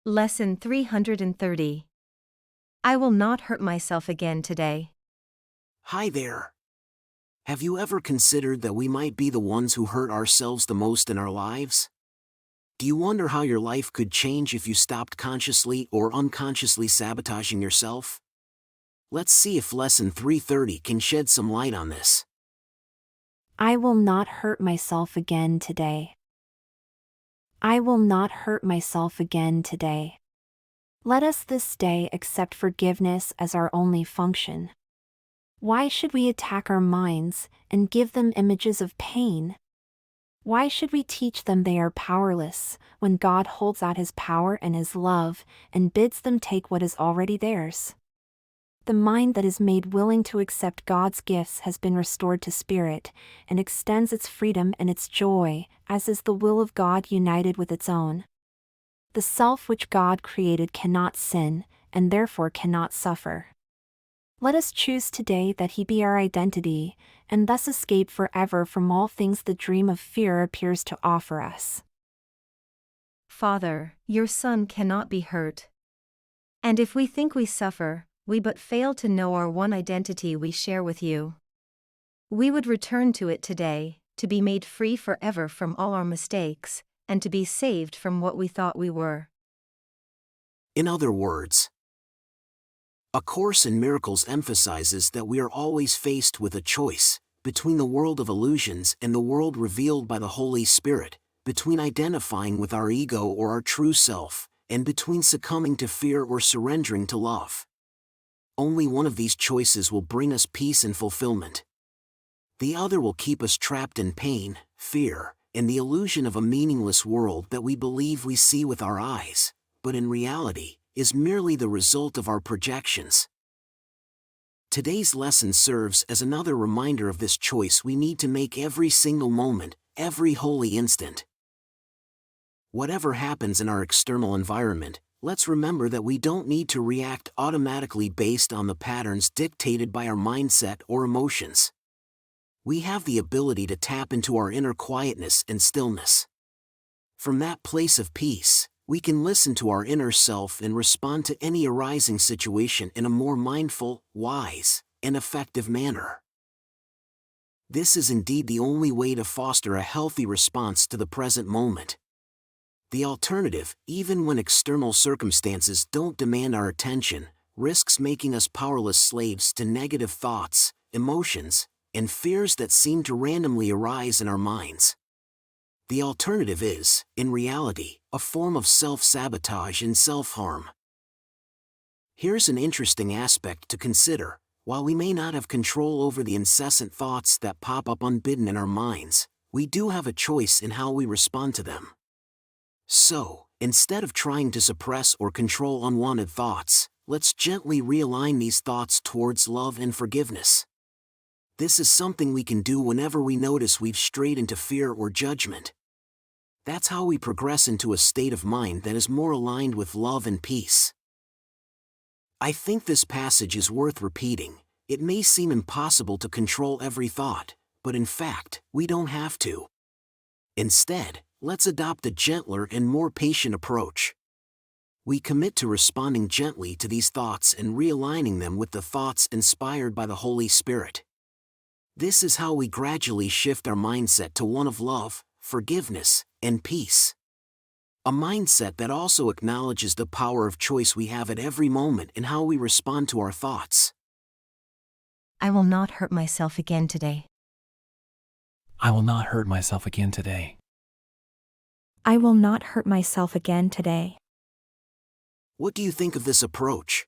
Lesson 330. I will not hurt myself again today. Hi there. Have you ever considered that we might be the ones who hurt ourselves the most in our lives? Do you wonder how your life could change if you stopped consciously or unconsciously sabotaging yourself? Let's see if Lesson 330 can shed some light on this. I will not hurt myself again today. I will not hurt myself again today. Let us this day accept forgiveness as our only function. Why should we attack our minds and give them images of pain? Why should we teach them they are powerless when God holds out His power and His love and bids them take what is already theirs? The mind that is made willing to accept God's gifts has been restored to spirit, and extends its freedom and its joy, as is the will of God united with its own. The self which God created cannot sin, and therefore cannot suffer. Let us choose today that He be our identity, and thus escape forever from all things the dream of fear appears to offer us. Father, your Son cannot be hurt. And if we think we suffer, we but fail to know our one identity we share with you. We would return to it today, to be made free forever from all our mistakes, and to be saved from what we thought we were. In other words, A Course in Miracles emphasizes that we are always faced with a choice, between the world of illusions and the world revealed by the Holy Spirit, between identifying with our ego or our true self, and between succumbing to fear or surrendering to love. Only one of these choices will bring us peace and fulfillment. The other will keep us trapped in pain, fear, and the illusion of a meaningless world that we believe we see with our eyes, but in reality, is merely the result of our projections. Today's lesson serves as another reminder of this choice we need to make every single moment, every holy instant. Whatever happens in our external environment, let's remember that we don't need to react automatically based on the patterns dictated by our mindset or emotions. We have the ability to tap into our inner quietness and stillness. From that place of peace, we can listen to our inner self and respond to any arising situation in a more mindful, wise, and effective manner. This is indeed the only way to foster a healthy response to the present moment. The alternative, even when external circumstances don't demand our attention, risks making us powerless slaves to negative thoughts, emotions, and fears that seem to randomly arise in our minds. The alternative is, in reality, a form of self-sabotage and self-harm. Here's an interesting aspect to consider. While we may not have control over the incessant thoughts that pop up unbidden in our minds, we do have a choice in how we respond to them. So, instead of trying to suppress or control unwanted thoughts, let's gently realign these thoughts towards love and forgiveness. This is something we can do whenever we notice we've strayed into fear or judgment. That's how we progress into a state of mind that is more aligned with love and peace. I think this passage is worth repeating. It may seem impossible to control every thought, but in fact, we don't have to. Instead, let's adopt a gentler and more patient approach. We commit to responding gently to these thoughts and realigning them with the thoughts inspired by the Holy Spirit. This is how we gradually shift our mindset to one of love, forgiveness, and peace. A mindset that also acknowledges the power of choice we have at every moment in how we respond to our thoughts. I will not hurt myself again today. I will not hurt myself again today. I will not hurt myself again today. What do you think of this approach?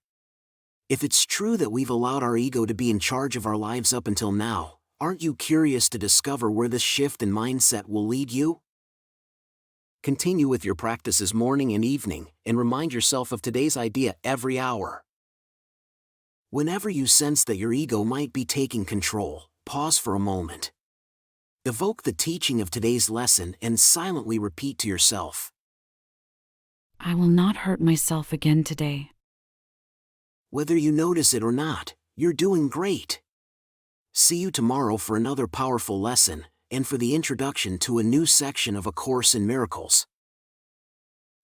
If it's true that we've allowed our ego to be in charge of our lives up until now, aren't you curious to discover where this shift in mindset will lead you? Continue with your practices morning and evening, and remind yourself of today's idea every hour. Whenever you sense that your ego might be taking control, pause for a moment. Evoke the teaching of today's lesson and silently repeat to yourself, I will not hurt myself again today. Whether you notice it or not, you're doing great. See you tomorrow for another powerful lesson, and for the introduction to a new section of A Course in Miracles.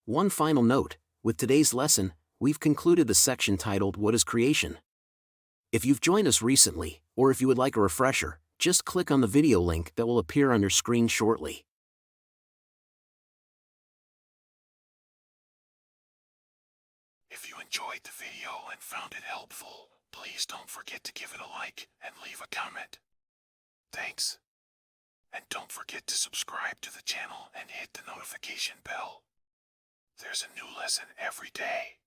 One final note, With today's lesson, we've concluded the section titled What is Creation? If you've joined us recently, or if you would like a refresher, just click on the video link that will appear on your screen shortly. If you enjoyed the video and found it helpful, please don't forget to give it a like and leave a comment. Thanks. And don't forget to subscribe to the channel and hit the notification bell. There's a new lesson every day.